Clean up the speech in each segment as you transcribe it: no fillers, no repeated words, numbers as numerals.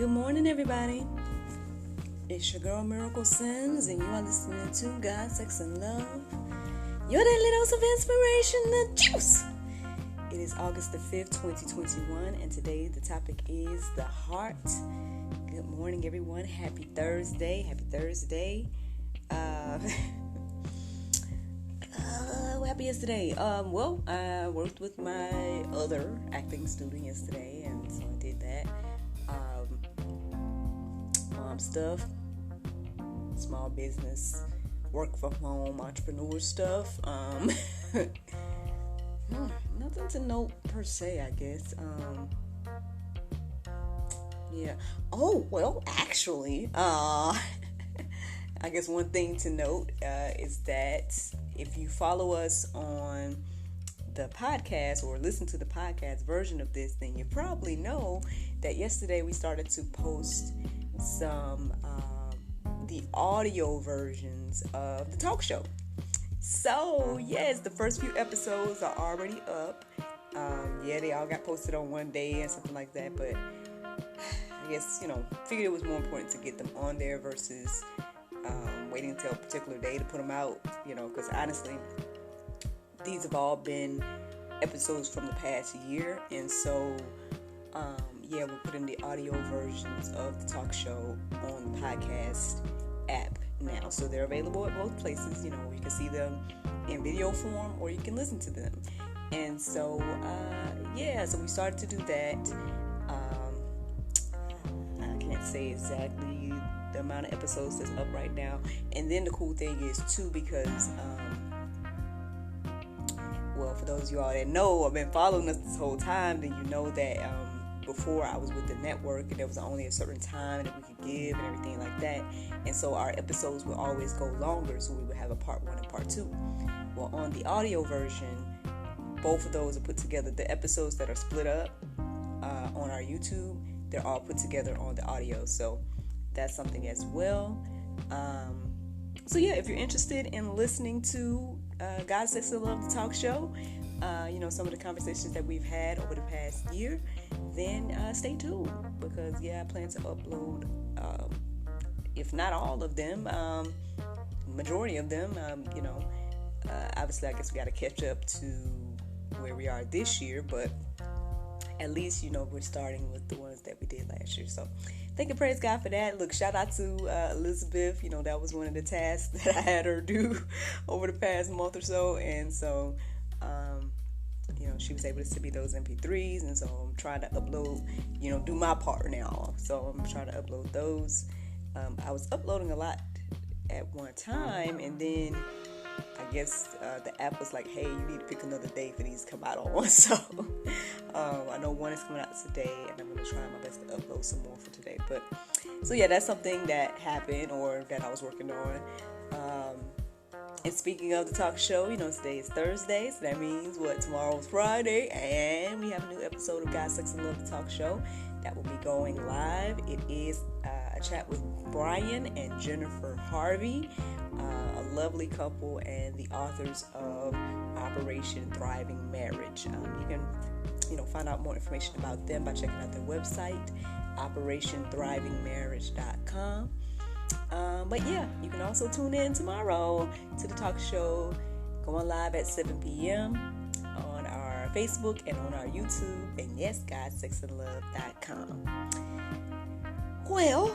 Good morning, everybody. It's your girl Miracle Sims, and you are listening to God, Sex, and Love. Your daily dose of inspiration, the juice. It is August the 5th, 2021, and today the topic is the heart. Good morning, everyone. Happy Thursday. Happy Thursday. What happened yesterday? Well, I worked with my other acting student yesterday, and so I did that. Mom stuff, small business, work from home, entrepreneur stuff. Nothing to note per se, I guess. Yeah. Oh, well, actually, I guess one thing to note is that if you follow us on the podcast or listen to the podcast version of this, then you probably know that yesterday we started to post some the audio versions of the talk show. So yes, the first few episodes are already up. They all got posted on one day and something like that, but I guess, figured it was more important to get them on there versus waiting until a particular day to put them out, because honestly, these have all been episodes from the past year, and so we're putting the audio versions of the talk show on the podcast app now. So they're available at both places. You can see them in video form or you can listen to them. And so, so we started to do that. I can't say exactly the amount of episodes that's up right now. And then the cool thing is, too, because, for those of you all that know, I've been following us this whole time, then you know that before I was with the network and there was only a certain time that we could give and everything like that. And so our episodes would always go longer, so we would have a part 1 and part 2. Well, on the audio version, both of those are put together. The episodes that are split up on our YouTube, they're all put together on the audio. So that's something as well. If you're interested in listening to God, Sex, and Love, the talk show, some of the conversations that we've had over the past year, then stay tuned, because I plan to upload, if not all of them, majority of them. Obviously I guess we got to catch up to where we are this year, but at least we're starting with the ones that we did last year. So thank and praise God for that. Look, shout out to Elizabeth. That was one of the tasks that I had her do over the past month or so, and so she was able to send me those MP3s, and so I'm trying to upload, do my part now. So I'm trying to upload those. I was uploading a lot at one time, and then I guess the app was like, hey, you need to pick another day for these to come out on. So I know one is coming out today, and I'm going to try my best to upload some more for today. But so that's something that happened or that I was working on. And speaking of the talk show, today is Thursday, so that means tomorrow is Friday, and we have a new episode of God, Sex, and Love, the talk show that will be going live. It is a chat with Brian and Jennifer Harvey, a lovely couple and the authors of Operation Thriving Marriage. You can, find out more information about them by checking out their website, OperationThrivingMarriage.com. You can also tune in tomorrow to the talk show going live at 7 p.m. on our Facebook and on our YouTube, and yes, GodSexAndLove.com. Well,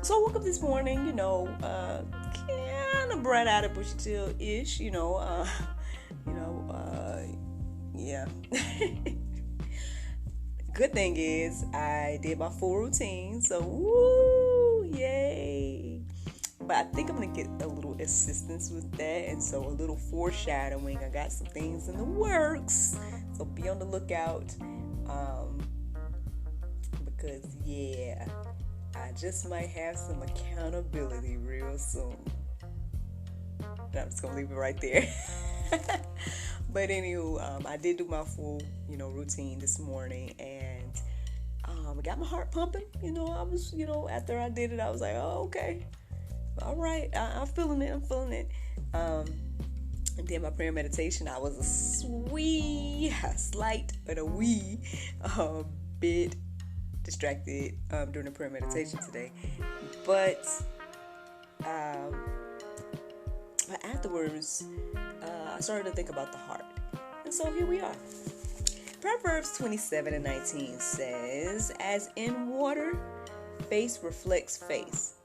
so I woke up this morning, kind of bright out of bushy tail-ish, Good thing is I did my full routine, so woo, yay. But I think I'm going to get a little assistance with that, and so a little foreshadowing. I got some things in the works, so be on the lookout, because I just might have some accountability real soon. But I'm just going to leave it right there. But anywho, I did do my full, routine this morning, and I got my heart pumping. I was, after I did it, I was like, oh, okay, all right, I'm feeling it. And then my prayer meditation, I was a slight, but a wee bit distracted during the prayer meditation today. But afterwards, I started to think about the heart. And so here we are. Proverbs 27:19 says, "As in water, face reflects face,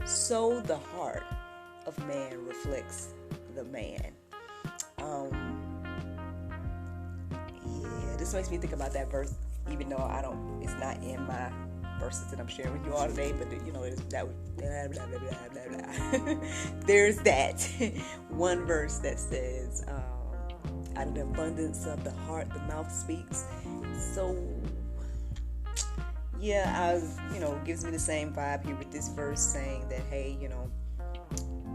so the heart of man reflects the man." This makes me think about that verse, even though it's not in my verses that I'm sharing with you all today, but there's that one verse that says, out of the abundance of the heart, the mouth speaks. So, gives me the same vibe here with this verse saying that, hey,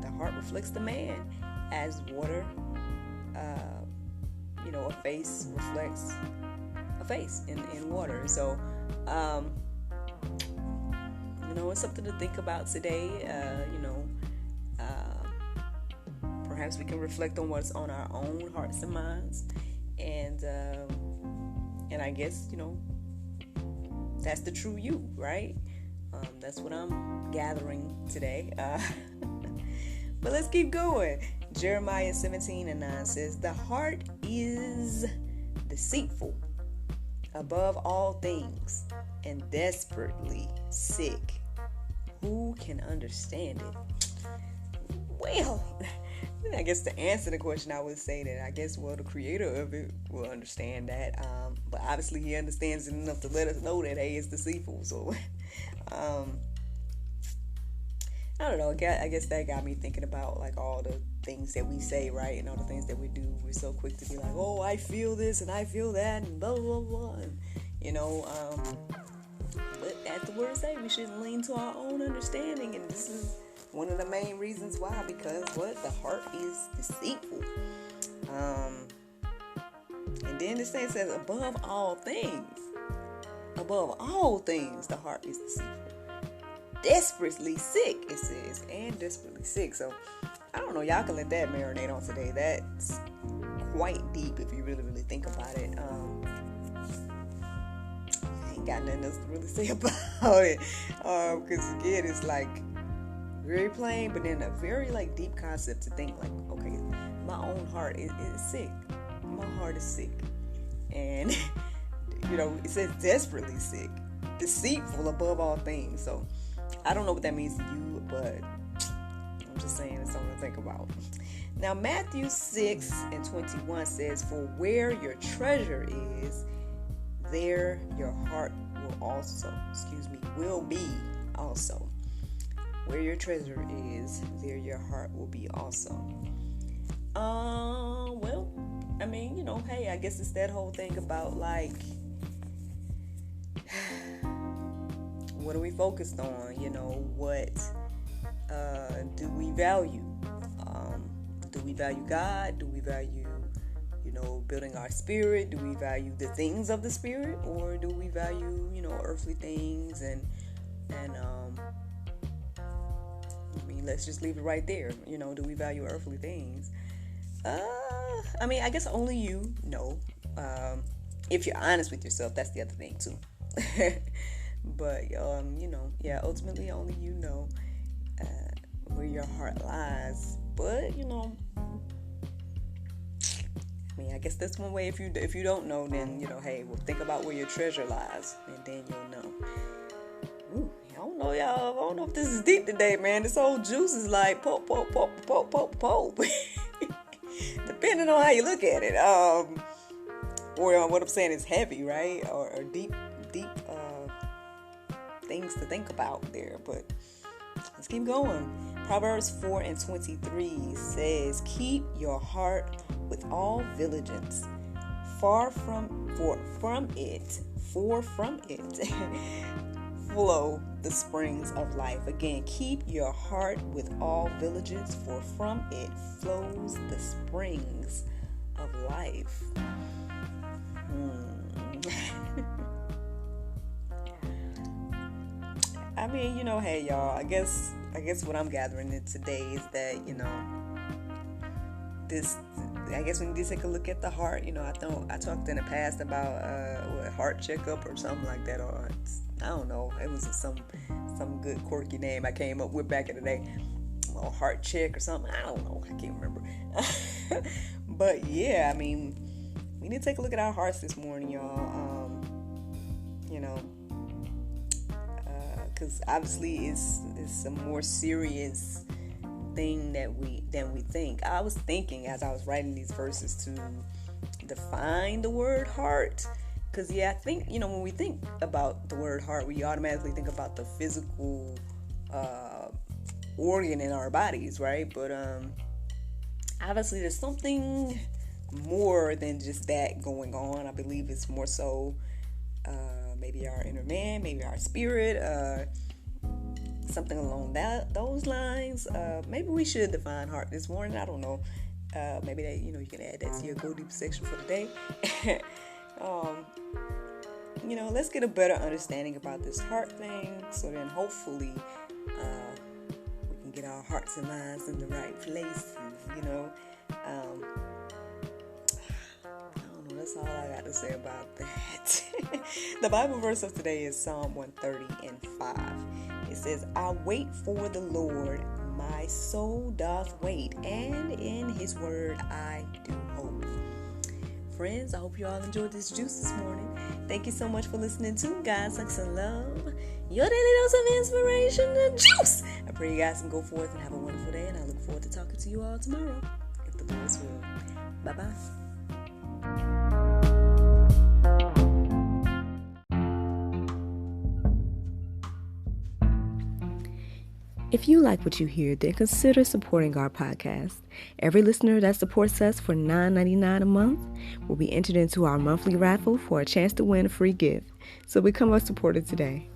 the heart reflects the man, as water, a face reflects a face in water. So, it's something to think about today. Perhaps we can reflect on what's on our own hearts and minds, and I guess that's the true you, right? That's what I'm gathering today. But let's keep going. Jeremiah 17:9 says, "The heart is deceitful above all things and desperately sick. Who can understand it?" Well, I guess to answer the question, I would say that the creator of it will understand that. But obviously he understands it enough to let us know that, hey, it's deceitful. So, I don't know. I guess that got me thinking about like all the things that we say, right? And all the things that we do. We're so quick to be like, oh, I feel this and I feel that and blah, blah, blah. And, but as the words say, we shouldn't lean to our own understanding. And this is one of the main reasons why, because the heart is deceitful. And then it says above all things, the heart is deceitful. Desperately sick, it says, and desperately sick. So I don't know, y'all can let that marinate on today. That's quite deep if you really, really think about it. I ain't got nothing else to really say about it, because again, it's like very plain, but then a very like deep concept to think like, okay, my own heart is sick. My heart is sick, and it says desperately sick, deceitful above all things. So I don't know what that means to you, but I'm just saying it's something to think about. Now, Matthew 6:21 says, "For where your treasure is, there your heart will be also." Where your treasure is, there your heart will be also. Well, hey, I guess it's that whole thing about like, what are we focused on? What do we value? Do we value God? Do we value, building our spirit? Do we value the things of the spirit? Or do we value, earthly things? And let's just leave it right there. Do we value earthly things? I guess only you know. If you're honest with yourself, that's the other thing too. But, ultimately only you know where your heart lies. But, I guess that's one way. If you don't know, then, hey, well, think about where your treasure lies, and then you'll know. Ooh, I don't know, y'all. I don't know if this is deep today, man. This whole juice is like pope. Depending on how you look at it. Or what I'm saying is heavy, right? Or deep things to think about there. But let's keep going. Proverbs 4:23 says, "Keep your heart with all diligence, for from it flow the springs of life." Again, keep your heart with all diligence, for from it flows the springs of life. Hey, y'all, I guess what I'm gathering in today is that, we need to take a look at the heart. I talked in the past about heart checkup or something like that, or I don't know. It was some good quirky name I came up with back in the day. A heart check or something. I don't know. I can't remember. But yeah, I mean, we need to take a look at our hearts this morning, y'all. Because obviously it's a more serious thing than we think. I was thinking as I was writing these verses to define the word heart. Because, I think, when we think about the word heart, we automatically think about the physical organ in our bodies, right? But obviously there's something more than just that going on. I believe it's more so maybe our inner man, maybe our spirit, something along those lines. Maybe we should define heart this morning. I don't know. Maybe that you can add that to your go deep section for the day. Let's get a better understanding about this heart thing, so then hopefully we can get our hearts and minds in the right places. I don't know. That's all I got to say about that. The Bible verse of today is Psalm 130:5. It says, "I wait for the Lord, my soul doth wait, and in his word I do hope." Friends, I hope you all enjoyed this juice this morning. Thank you so much for listening to God, Sex, and Love, your daily dose of inspiration and juice. I pray you guys can go forth and have a wonderful day, and I look forward to talking to you all tomorrow, if the Lord's will. Bye-bye. If you like what you hear, then consider supporting our podcast. Every listener that supports us for $9.99 a month will be entered into our monthly raffle for a chance to win a free gift. So become a supporter today.